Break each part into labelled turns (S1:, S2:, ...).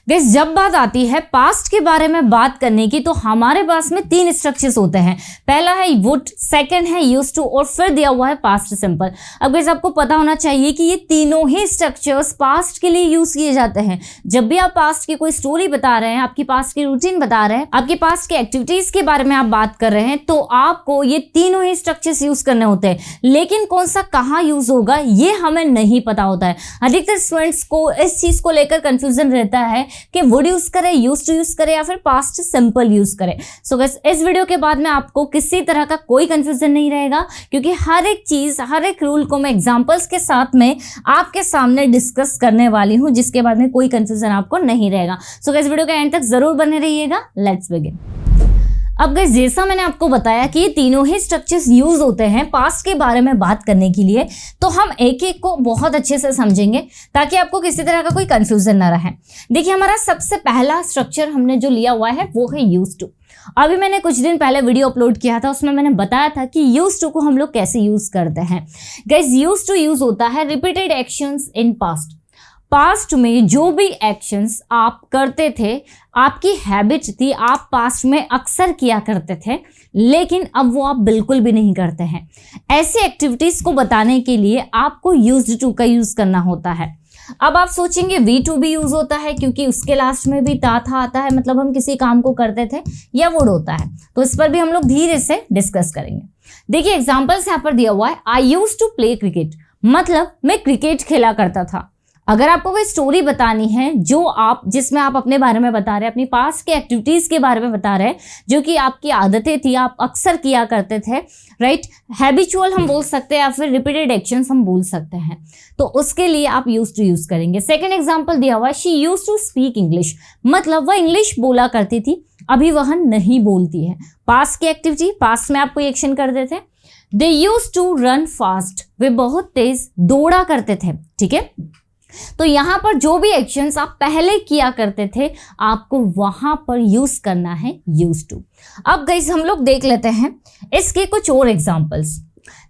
S1: Guys जब बात आती है पास्ट के बारे में बात करने की तो हमारे पास में 3 स्ट्रक्चर्स होते हैं। पहला है वुड, सेकंड है यूज्ड टू और फिर दिया हुआ है पास्ट सिंपल। अब गाइस आपको पता होना चाहिए कि ये तीनों ही स्ट्रक्चर्स पास्ट के लिए यूज किए जाते हैं। जब भी आप पास्ट की कोई स्टोरी बता रहे हैं, आपकी पास्ट की रूटीन बता रहे हैं, आपकी पास्ट की एक्टिविटीज के बारे में आप बात कर रहे हैं, तो आपको ये तीनों ही स्ट्रक्चर्स यूज करने होते हैं। लेकिन कौन सा कहाँ यूज होगा ये हमें नहीं पता होता है। अधिकतर स्टूडेंट्स को इस चीज को लेकर कंफ्यूजन रहता है कि वुड यूज करें, यूज टू यूज करें या फिर पास्ट सिंपल यूज करें। सो गाइस इस वीडियो के बाद में आपको किसी तरह का कोई कंफ्यूजन नहीं रहेगा, क्योंकि हर एक चीज, हर एक रूल को मैं एग्जांपल्स के साथ में आपके सामने डिस्कस करने वाली हूं, जिसके बाद में कोई कंफ्यूजन आपको नहीं रहेगा। सो गाइस वीडियो के एंड तक जरूर बने रहिएगा। Let's begin. अब गाइस जैसा मैंने आपको बताया कि ये तीनों ही स्ट्रक्चर्स यूज होते हैं पास्ट के बारे में बात करने के लिए, तो हम एक एक को बहुत अच्छे से समझेंगे ताकि आपको किसी तरह का कोई कंफ्यूजन ना रहे। देखिए हमारा सबसे पहला स्ट्रक्चर हमने जो लिया हुआ है वो है यूज टू। अभी मैंने कुछ दिन पहले वीडियो अपलोड किया था, उसमें मैंने बताया था कि यूज टू को हम लोग कैसे यूज करते हैं। गाइस यूज टू यूज होता है repeated actions in past. Past में जो भी एक्शंस आप करते थे, आपकी हैबिट थी, आप पास्ट में अक्सर किया करते थे, लेकिन अब वो आप बिल्कुल भी नहीं करते हैं। ऐसी एक्टिविटीज को बताने के लिए आपको यूज्ड टू का यूज करना होता है। अब आप सोचेंगे वी टू भी यूज होता है क्योंकि उसके लास्ट में भी था आता है, मतलब हम किसी काम को करते थे, या वुड होता है। तो इस पर भी हम लोग धीरे से डिस्कस करेंगे। देखिए एग्जाम्पल्स यहाँ पर दिया हुआ है। I used to play cricket, मतलब मैं क्रिकेट खेला करता था। अगर आपको कोई स्टोरी बतानी है जिसमें आप अपने बारे में बता रहे हैं, अपनी पास्ट के एक्टिविटीज के बारे में बता रहे हैं, जो कि आपकी आदतें थी, आप अक्सर किया करते थे, राइट, हैबिचुअल हम बोल सकते हैं या फिर रिपीटेड एक्शंस हम बोल सकते हैं, तो उसके लिए आप यूज टू यूज करेंगे। सेकेंड एग्जाम्पल दिया हुआ है, she use to speak English, मतलब वह इंग्लिश बोला करती थी, अभी वह नहीं बोलती है। पास्ट की एक्टिविटी, पास्ट में आप कोई एक्शन करते थे। दे यूज टू रन फास्ट, वे बहुत तेज दौड़ा करते थे, ठीक है। तो यहां पर जो भी एक्शंस आप पहले किया करते थे, आपको वहां पर यूज करना है यूज टू। अब गाइस हम लोग देख लेते हैं इसके कुछ और एग्जांपल्स।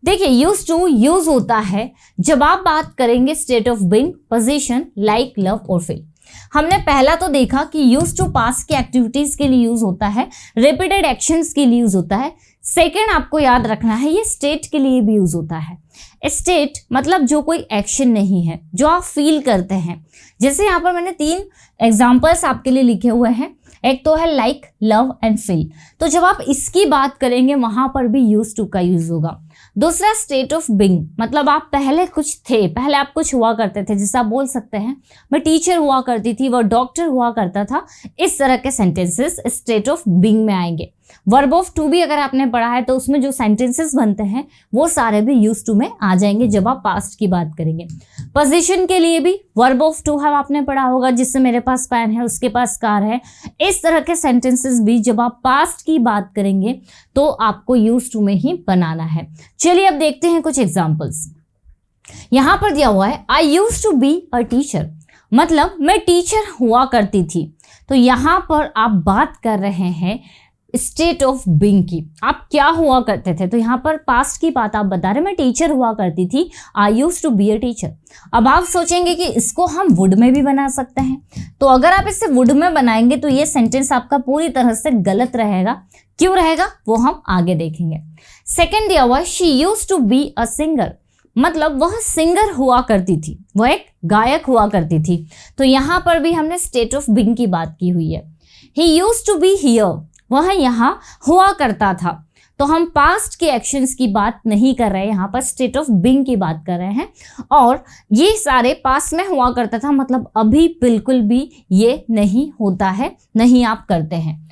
S1: देखिए यूज टू यूज होता है जब आप बात करेंगे state of being, position, like, love और फील। हमने पहला तो देखा कि यूज टू पास्ट की एक्टिविटीज के लिए यूज होता है, रिपीटेड एक्शंस के लिए यूज होता है। सेकेंड आपको याद रखना है, ये स्टेट के लिए भी यूज होता है। स्टेट मतलब जो कोई एक्शन नहीं है, जो आप फील करते हैं। जैसे यहाँ पर मैंने 3 एग्जाम्पल्स आपके लिए लिखे हुए हैं। एक तो है लाइक, लव एंड फील, तो जब आप इसकी बात करेंगे वहां पर भी यूज टू का यूज होगा। दूसरा स्टेट ऑफ बीइंग, मतलब आप पहले कुछ थे, पहले आप कुछ हुआ करते थे, जिससे आप बोल सकते हैं मैं टीचर हुआ करती थी, वह डॉक्टर हुआ करता था। इस तरह के सेंटेंसेस स्टेट ऑफ बीइंग में आएंगे। वर्ब ऑफ टू भी अगर आपने पढ़ा है तो उसमें जो सेंटेंसेस बनते हैं वो सारे भी यूज टू में आ जाएंगे जब आप पास्ट की बात करेंगे। पोजीशन के लिए भी वर्ब ऑफ टू हैव आपने पढ़ा होगा, जिससे मेरे पास पेन है, उसके पास कार है। इस तरह के सेंटेंसेस भी जब आप पास्ट की बात करेंगे तो आपको यूज टू में ही बनाना है। चलिए अब देखते हैं कुछ एग्जाम्पल्स। यहां पर दिया हुआ है I used to be a teacher, मतलब मैं टीचर हुआ करती थी। तो यहां पर आप बात कर रहे हैं स्टेट ऑफ बीइंग की, आप क्या हुआ करते थे। तो यहाँ पर पास्ट की बात आप बता रहे, मैं टीचर हुआ करती थी, I used to be a teacher. अब आप सोचेंगे कि इसको हम वुड में भी बना सकते हैं, तो अगर आप इसे वुड में बनाएंगे तो ये सेंटेंस आपका पूरी तरह से गलत रहेगा। क्यों रहेगा वो हम आगे देखेंगे। सेकेंड दिया हुआ, she used to be a singer, मतलब वह सिंगर हुआ करती थी, वह एक गायक हुआ करती थी। तो यहाँ पर भी हमने स्टेट ऑफ बीइंग की बात की हुई है। He used to be here, वह यहाँ हुआ करता था। तो हम पास्ट के एक्शंस की बात नहीं कर रहे, यहाँ पर स्टेट ऑफ बीइंग की बात कर रहे हैं। और ये सारे पास्ट में हुआ करता था, मतलब अभी बिल्कुल भी ये नहीं होता है, नहीं आप करते हैं।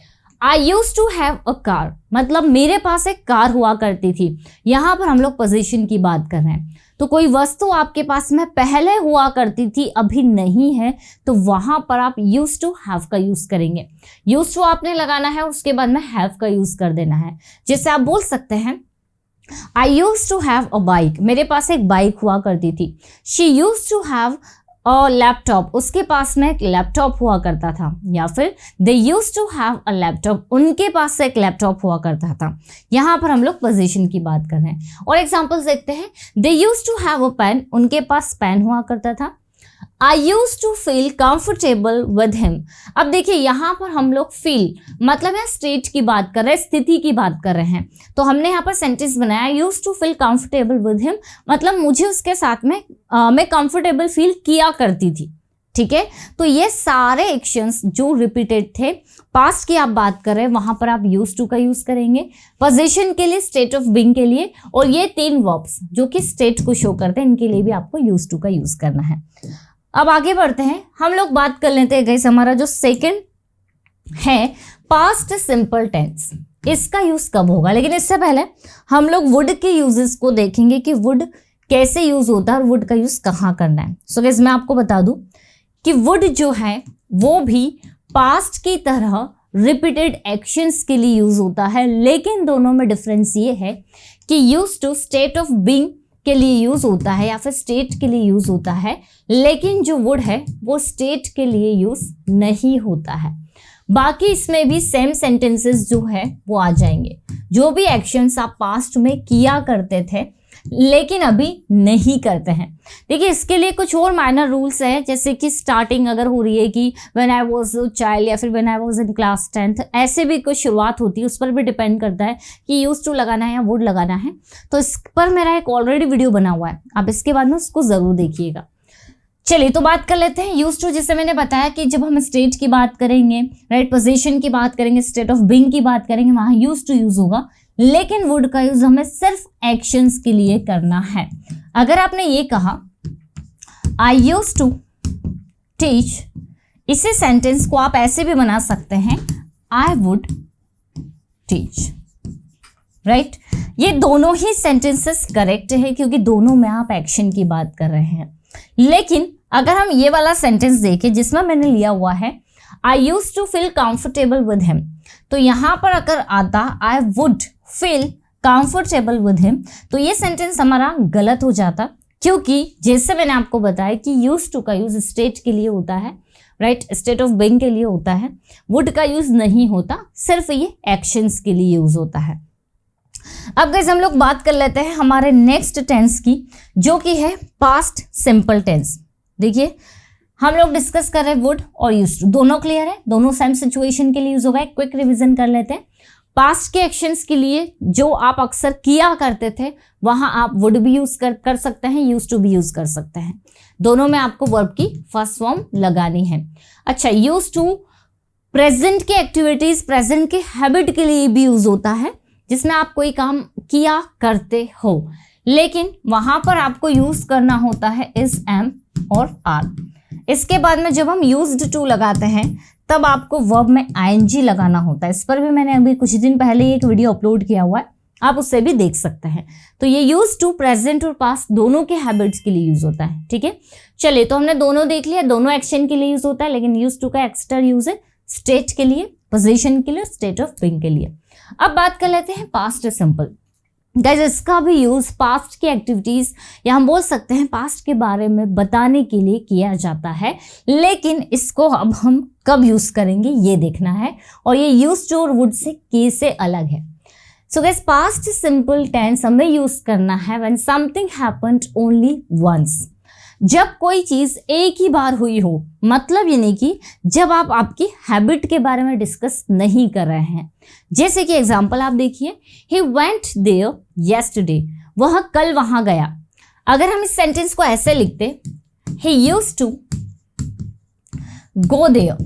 S1: I used to have a car, मतलब मेरे पास एक कार हुआ करती थी। यहाँ पर हम लोग पोजीशन की बात कर रहे हैं। तो कोई वस्तु आपके पास में पहले हुआ करती थी, अभी नहीं है, तो वहां पर आप यूज टू हैव का यूज करेंगे। यूज टू आपने लगाना है, उसके बाद में हैव का यूज कर देना है। जैसे आप बोल सकते हैं I used to have a bike, मेरे पास एक बाइक हुआ करती थी। She use to have a laptop, उसके पास में एक लैपटॉप हुआ करता था। या फिर they used to have a laptop, उनके पास से एक लैपटॉप हुआ करता था। यहाँ पर हम लोग पोजीशन की बात कर रहे हैं। और एग्जांपल्स देखते हैं। They used to have a pen, उनके पास पेन हुआ करता था। I used to feel comfortable with him। अब देखिए यहाँ पर हम लोग फील मतलब है स्टेट की बात कर रहे हैं, स्थिति की बात कर रहे हैं। तो हमने यहाँ पर सेंटेंस बनाया I used to feel comfortable with him, मतलब मुझे उसके साथ में मैं कंफर्टेबल फील किया करती थी। ठीक है, तो ये सारे एक्शंस जो रिपीटेड थे, पास्ट की आप बात कर रहे हैं, वहां पर आप यूज टू का यूज करेंगे, पोजीशन के लिए, स्टेट ऑफ बीइंग के लिए, और ये 3 वर्ब्स जो कि स्टेट को शो करते हैं, इनके लिए भी आपको यूज टू का यूज करना है। अब आगे बढ़ते हैं, हम लोग बात कर लेते हैं गाइस, हमारा जो सेकंड है पास्ट सिंपल टेंस, इसका यूज कब होगा। लेकिन इससे पहले हम लोग वुड के यूजेस को देखेंगे कि वुड कैसे यूज होता है और वुड का यूज कहाँ करना है। सो गाइस मैं आपको बता दूं कि वुड जो है वो भी पास्ट की तरह रिपीटेड एक्शंस के लिए यूज होता है, लेकिन दोनों में डिफरेंस ये है कि use to state of being के लिए यूज होता है या फिर स्टेट के लिए यूज होता है, लेकिन जो वुड है वो स्टेट के लिए यूज नहीं होता है। बाकी इसमें भी सेम सेंटेंसेस जो है वो आ जाएंगे, जो भी एक्शंस आप पास्ट में किया करते थे लेकिन अभी नहीं करते हैं। देखिए इसके लिए कुछ और माइनर रूल्स है, जैसे कि स्टार्टिंग अगर हो रही है कि when I was a child या फिर when I was in class 10th, ऐसे भी कुछ शुरुआत होती है, उस पर भी डिपेंड करता है कि यूज टू लगाना है या वुड लगाना है। तो इस पर मेरा एक ऑलरेडी वीडियो बना हुआ है, आप इसके बाद में उसको जरूर देखिएगा। चलिए तो बात कर लेते हैं यूज टू। जैसे मैंने बताया कि जब हम स्टेट की बात करेंगे, राइट, पोजीशन की बात करेंगे, स्टेट ऑफ बीइंग की बात करेंगे, वहां यूज टू यूज होगा, लेकिन वुड का यूज हमें सिर्फ एक्शंस के लिए करना है। अगर आपने ये कहा आई यूज टू टीच, इसी सेंटेंस को आप ऐसे भी बना सकते हैं आई वुड टीच, राइट। ये दोनों ही सेंटेंसेस करेक्ट है क्योंकि दोनों में आप एक्शन की बात कर रहे हैं। लेकिन अगर हम ये वाला सेंटेंस देखें जिसमें मैंने लिया हुआ है I used to feel comfortable with him, तो यहां पर अगर आता I would feel comfortable with him, तो ये सेंटेंस हमारा गलत हो जाता, क्योंकि जैसे मैंने आपको बताया कि यूज टू का यूज स्टेट के लिए होता है, राइट, स्टेट ऑफ बीइंग के लिए होता है, वुड का यूज नहीं होता, सिर्फ ये एक्शंस के लिए यूज होता है। अब गाइस हम लोग बात कर लेते हैं हमारे नेक्स्ट टेंस की, जो कि है पास्ट सिंपल टेंस। देखिए हम लोग डिस्कस कर रहे हैं वुड और यूज टू, दोनों क्लियर है, दोनों सेम सिचुएशन के लिए यूज होगा। एक क्विक रिवीजन कर लेते हैं। पास्ट के एक्शंस के लिए जो आप अक्सर किया करते थे वहां आप वुड भी यूज कर सकते हैं, यूज टू भी यूज कर सकते हैं, दोनों में आपको वर्ब की फर्स्ट फॉर्म लगानी है। अच्छा, यूज टू प्रेजेंट के एक्टिविटीज, प्रेजेंट के हैबिट के लिए भी यूज होता है, जिसमें आप कोई काम किया करते हो, लेकिन वहां पर आपको यूज करना होता है इज, एम और आर। इसके बाद में जब हम यूज्ड टू लगाते हैं तब आपको वर्ब में आईएनजी लगाना होता है। इस पर भी मैंने अभी कुछ दिन पहले एक वीडियो अपलोड किया हुआ है, आप उससे भी देख सकते हैं। तो ये यूज टू प्रेजेंट और पास्ट दोनों के हैबिट्स के लिए यूज होता है। ठीक है, चलिए तो हमने दोनों देख लिया, दोनों एक्शन के लिए यूज होता है, लेकिन यूज टू का एक्स्ट्रा यूज है स्टेट के लिए, पोजीशन के लिए, स्टेट ऑफ बीइंग के लिए। अब बात कर लेते हैं पास्ट सिंपल। गाइस इसका भी यूज पास्ट की एक्टिविटीज या हम बोल सकते हैं पास्ट के बारे में बताने के लिए किया जाता है, लेकिन इसको अब हम कब यूज करेंगे ये देखना है, और ये यूज टू और वुड से कैसे अलग है। So guys past simple tense हमें यूज करना है when something happened only once, जब कोई चीज एक ही बार हुई हो, मतलब ये नहीं कि जब आप आपकी हैबिट के बारे में डिस्कस नहीं कर रहे हैं। जैसे कि एग्जांपल आप देखिए, he went there yesterday, वह कल वहां गया। अगर हम इस सेंटेंस को ऐसे लिखते, he used to go there,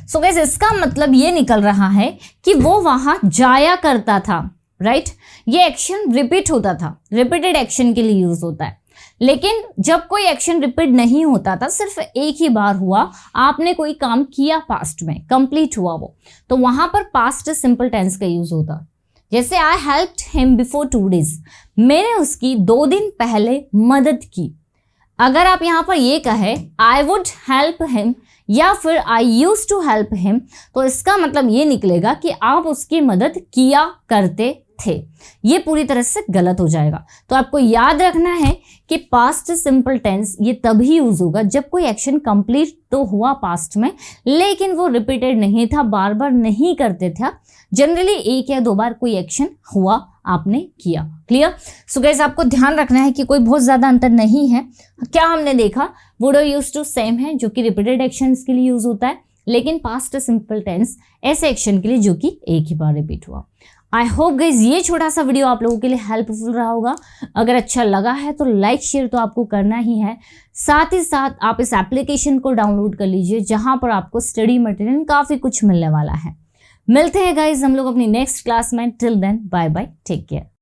S1: so guys इसका मतलब ये निकल रहा है कि वो वहां जाया करता था, राइट। ये एक्शन रिपीट होता था, रिपीटेड एक्शन के लिए यूज होता है। लेकिन जब कोई एक्शन रिपीट नहीं होता था, सिर्फ एक ही बार हुआ, आपने कोई काम किया पास्ट में, कंप्लीट हुआ वो, तो वहां पर पास्ट सिंपल टेंस का यूज होता। जैसे आई हेल्प्ड हिम बिफोर 2 days, मैंने उसकी 2 दिन पहले मदद की। अगर आप यहाँ पर ये कहे आई वुड हेल्प हिम या फिर आई यूज टू हेल्प हिम, तो इसका मतलब ये निकलेगा कि आप उसकी मदद किया करते थे। ये पूरी तरह से गलत हो जाएगा। तो आपको याद रखना है कि पास्ट सिंपल टेंस ये तभी यूज होगा जब कोई एक्शन कंप्लीट तो हुआ पास्ट में, लेकिन वो रिपीटेड नहीं था, बार बार नहीं करते थे, जनरली 1 या 2 बार कोई एक्शन हुआ, आपने किया, क्लियर? सो गाइस आपको ध्यान रखना है कि कोई बहुत ज्यादा अंतर नहीं है। क्या हमने देखा, वुड और यूज्ड टू सेम है जो कि रिपीटेड एक्शंस के लिए यूज होता है, लेकिन पास्ट सिंपल टेंस ऐसे एक्शन के लिए जो कि एक ही बार रिपीट हुआ। आई होप गाइज ये छोटा सा वीडियो आप लोगों के लिए हेल्पफुल रहा होगा। अगर अच्छा लगा है तो लाइक शेयर तो आपको करना ही है, साथ ही साथ आप इस एप्लीकेशन को डाउनलोड कर लीजिए जहां पर आपको स्टडी मटेरियल काफी कुछ मिलने वाला है। मिलते हैं गाइज हम लोग अपनी नेक्स्ट क्लास में। Till then bye bye, take care.